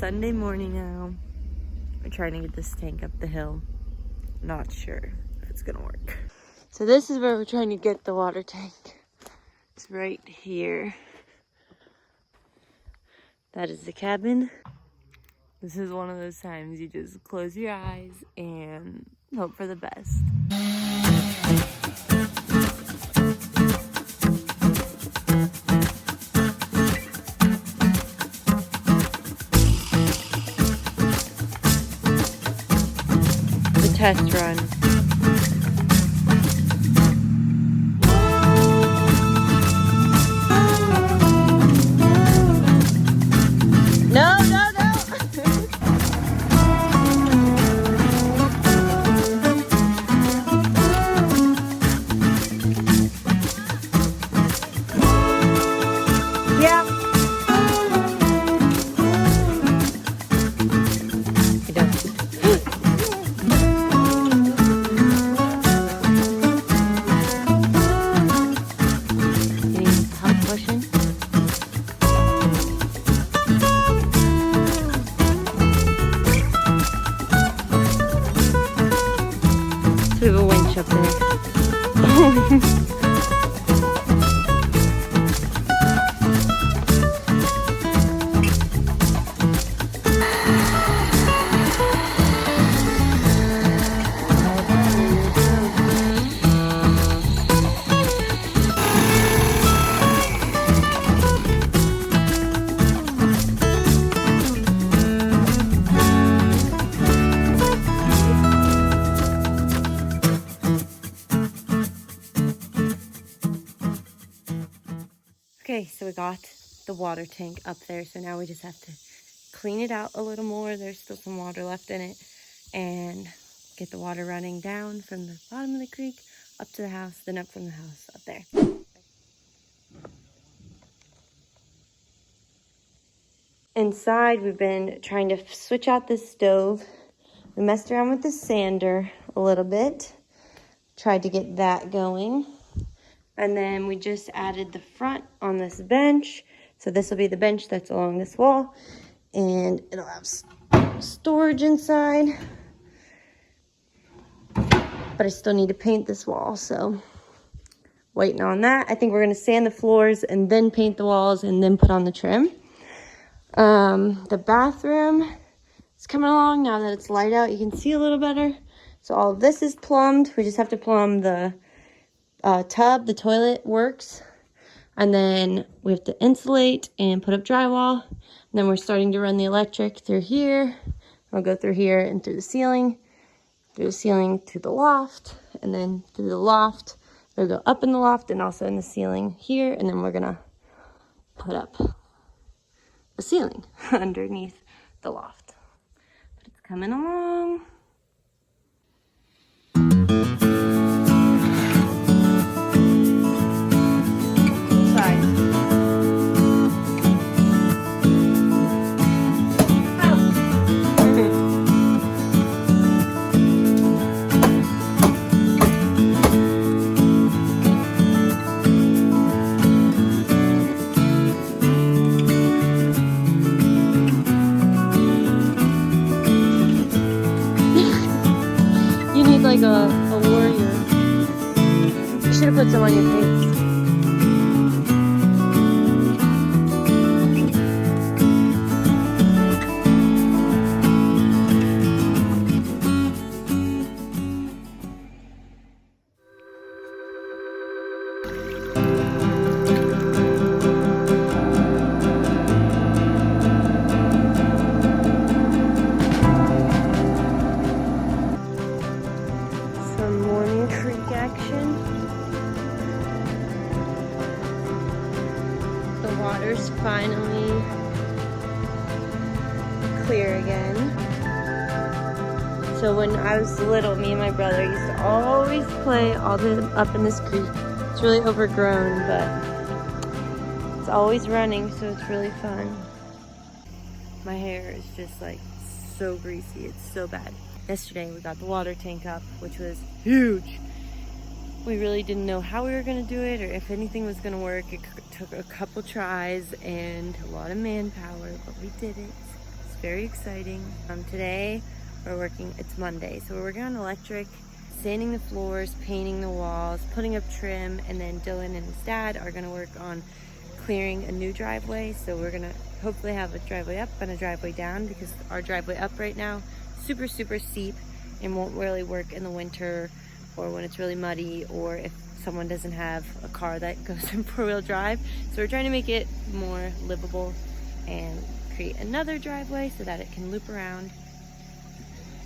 Sunday morning now. We're trying to get this tank up the hill. Not sure if it's gonna work. So this is where we're trying to get the water tank. It's right here. That is the cabin. This is one of those times you just close your eyes and hope for the best. The test run. We have a winch up there. Okay, so we got the water tank up there, so now we just have to clean it out a little more. There's still some water left in it, and get the water running down from the bottom of the creek up to the house, then up from the house up there. Inside, we've been trying to switch out this stove. We messed around with the sander a little bit, tried to get that going. And then we just added the front on this bench. So this will be the bench that's along this wall. And it'll have storage inside. But I still need to paint this wall, so waiting on that. I think we're gonna sand the floors and then paint the walls and then put on the trim. The bathroom is coming along now that it's light out. You can see a little better. So all of this is plumbed. We just have to plumb the tub. The toilet works, and then we have to insulate and put up drywall, and then we're starting to run the electric through here. I'll go through here and through the ceiling to the loft, and then through the loft. We'll go up in the loft and also in the ceiling here, and then we're gonna put up a ceiling underneath the loft. But it's coming along. Like a warrior. You should have put some on your face. Water's finally clear again. So when I was little, me and my brother used to always play all the up in this creek. It's really overgrown, but it's always running, so it's really fun. My hair is just like so greasy, it's so bad. Yesterday we got the water tank up, which was huge. We really didn't know how we were going to do it or if anything was going to work. It took a couple tries and a lot of manpower, but we did it. very exciting. Today we're working, it's Monday, so we're working on electric, sanding the floors, painting the walls, putting up trim, and then Dylan and his dad are gonna work on clearing a new driveway. So we're gonna hopefully have a driveway up and a driveway down, because our driveway up right now, super steep and won't really work in the winter or when it's really muddy, or if someone doesn't have a car that goes in four-wheel drive. So we're trying to make it more livable and create another driveway so that it can loop around.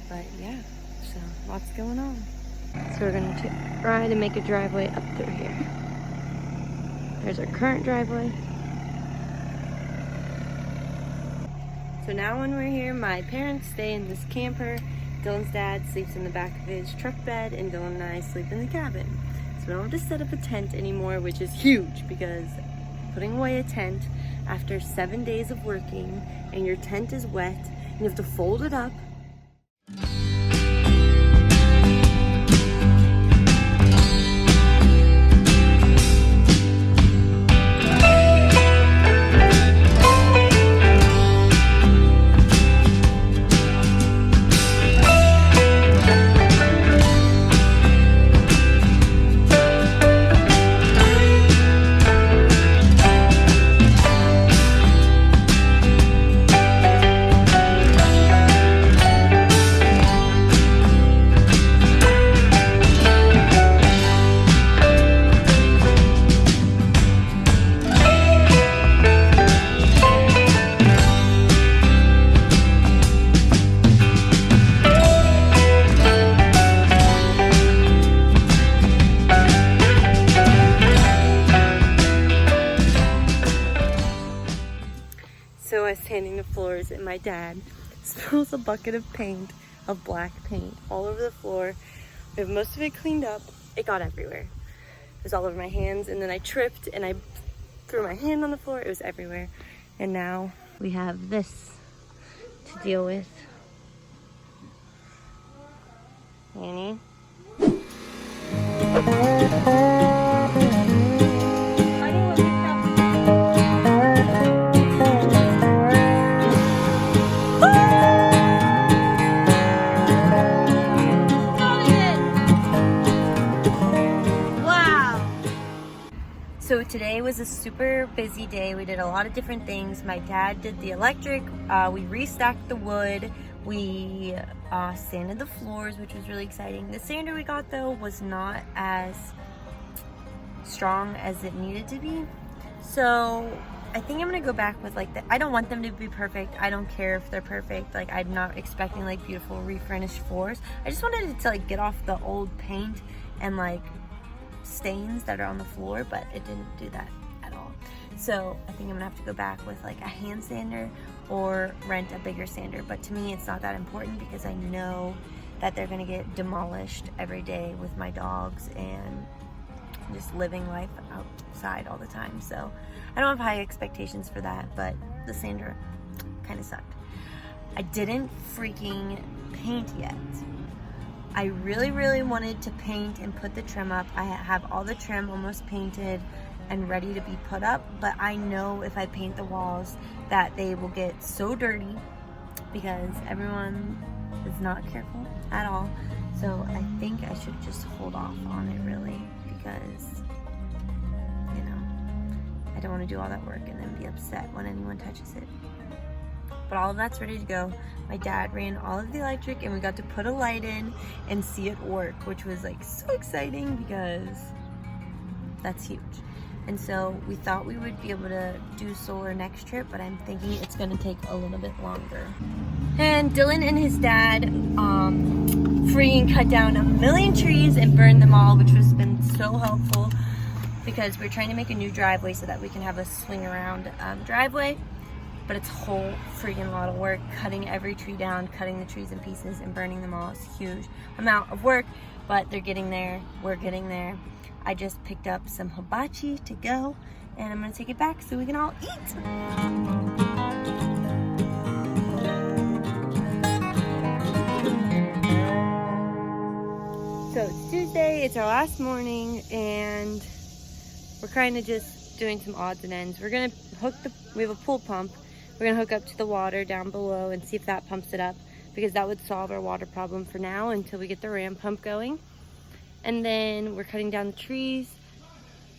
But yeah, so lots going on. So we're gonna try to make a driveway up through here. There's our current driveway. So now when we're here, my parents stay in this camper. Dylan's dad sleeps in the back of his truck bed, and Dylan and I sleep in the cabin. So we don't have to set up a tent anymore, which is huge, because putting away a tent after 7 days of working and your tent is wet and you have to fold it up. So I was sanding the floors and my dad spills a bucket of paint, of black paint, all over the floor. We have most of it cleaned up. It got everywhere. It was all over my hands, and then I tripped and I threw my hand on the floor. It was everywhere. And now we have this to deal with. Annie? So today was a super busy day. We did a lot of different things. My dad did the electric, we restacked the wood, we sanded the floors, which was really exciting. The sander we got though was not as strong as it needed to be. So I think I'm gonna go back with like I don't want them to be perfect. I don't care if they're perfect. Like, I'm not expecting like beautiful refurnished floors. I just wanted it to like get off the old paint and like stains that are on the floor, but it didn't do that at all. So I think I'm gonna have to go back with like a hand sander or rent a bigger sander. But to me, it's not that important, because I know that they're gonna get demolished every day with my dogs and just living life outside all the time. So I don't have high expectations for that, but the sander kind of sucked. I didn't freaking paint yet. I really wanted to paint and put the trim up. I have all the trim almost painted and ready to be put up, but I know if I paint the walls that they will get so dirty, because everyone is not careful at all. So I think I should just hold off on it, really, because, you know, I don't want to do all that work and then be upset when anyone touches it. But all of that's ready to go. My dad ran all of the electric, and we got to put a light in and see it work, which was like so exciting, because that's huge. And so we thought we would be able to do solar next trip, but I'm thinking it's gonna take a little bit longer. And Dylan and his dad freaking cut down 1 million trees and burned them all, which has been so helpful, because we're trying to make a new driveway so that we can have a swing around driveway. But it's a whole freaking lot of work, cutting every tree down, cutting the trees in pieces and burning them all. It's a huge amount of work, but they're getting there, we're getting there. I just picked up some hibachi to go, and I'm gonna take it back so we can all eat. So it's Tuesday, it's our last morning, and we're kind of just doing some odds and ends. We're gonna hook we have a pool pump. We're gonna hook up to the water down below and see if that pumps it up, because that would solve our water problem for now until we get the ram pump going. And then we're cutting down the trees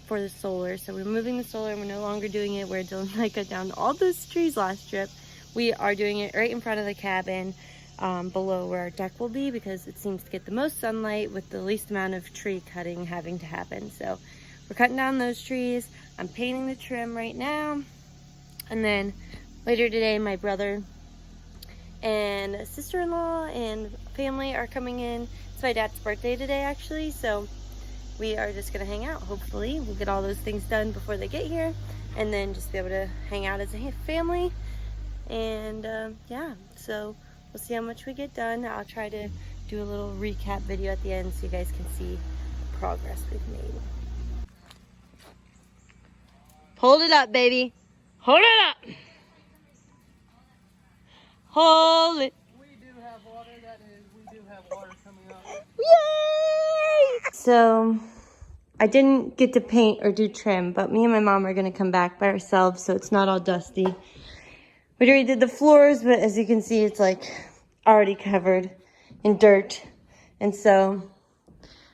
for the solar. So we're moving the solar and we're no longer doing it where Dylan and I cut down all those trees last trip. We are doing it right in front of the cabin, below where our deck will be, because it seems to get the most sunlight with the least amount of tree cutting having to happen. So we're cutting down those trees. I'm painting the trim right now. And then later today, my brother and sister-in-law and family are coming in. It's my dad's birthday today, actually. So we are just gonna hang out. Hopefully we'll get all those things done before they get here, and then just be able to hang out as a family. And yeah, so we'll see how much we get done. I'll try to do a little recap video at the end so you guys can see the progress we've made. Hold it up, baby. Hold it up. Hold it. We do have water, that is, we do have water coming up. Yay! So I didn't get to paint or do trim, but me and my mom are gonna come back by ourselves so it's not all dusty. We already did the floors, but as you can see, it's like already covered in dirt. And so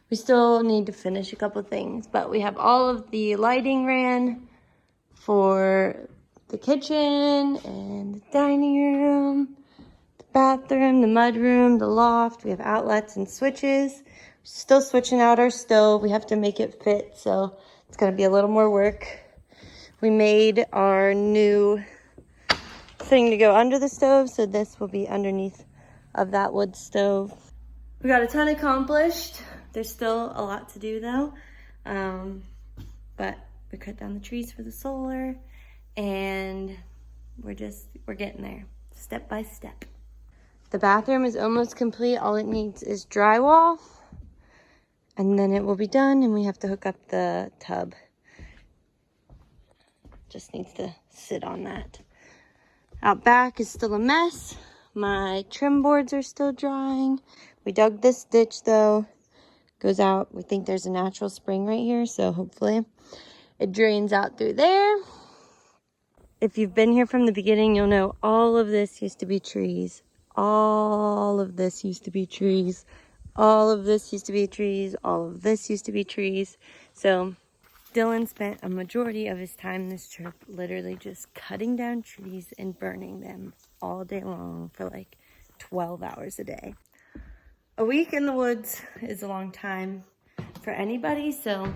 we still need to finish a couple things, but we have all of the lighting ran for the kitchen and the dining room, the bathroom, the mudroom, the loft. We have outlets and switches. Still switching out our stove. We have to make it fit, so it's gonna be a little more work. We made our new thing to go under the stove, so this will be underneath of that wood stove. We got a ton accomplished. There's still a lot to do though, but we cut down the trees for the solar, and we're getting there step by step. The bathroom is almost complete. All it needs is drywall, and then it will be done, and we have to hook up the tub. Just needs to sit on that. Out back is still a mess. My trim boards are still drying. We dug this ditch though. Goes out. We think there's a natural spring right here, so hopefully it drains out through there. If you've been here from the beginning, you'll know all of this used to be trees. All of this used to be trees. All of this used to be trees. All of this used to be trees. So Dylan spent a majority of his time this trip literally just cutting down trees and burning them all day long for like 12 hours a day. A week in the woods is a long time for anybody, so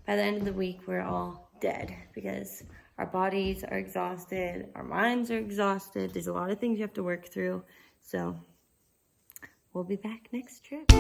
by the end of the week, we're all dead because our bodies are exhausted, our minds are exhausted. There's a lot of things you have to work through, so we'll be back next trip.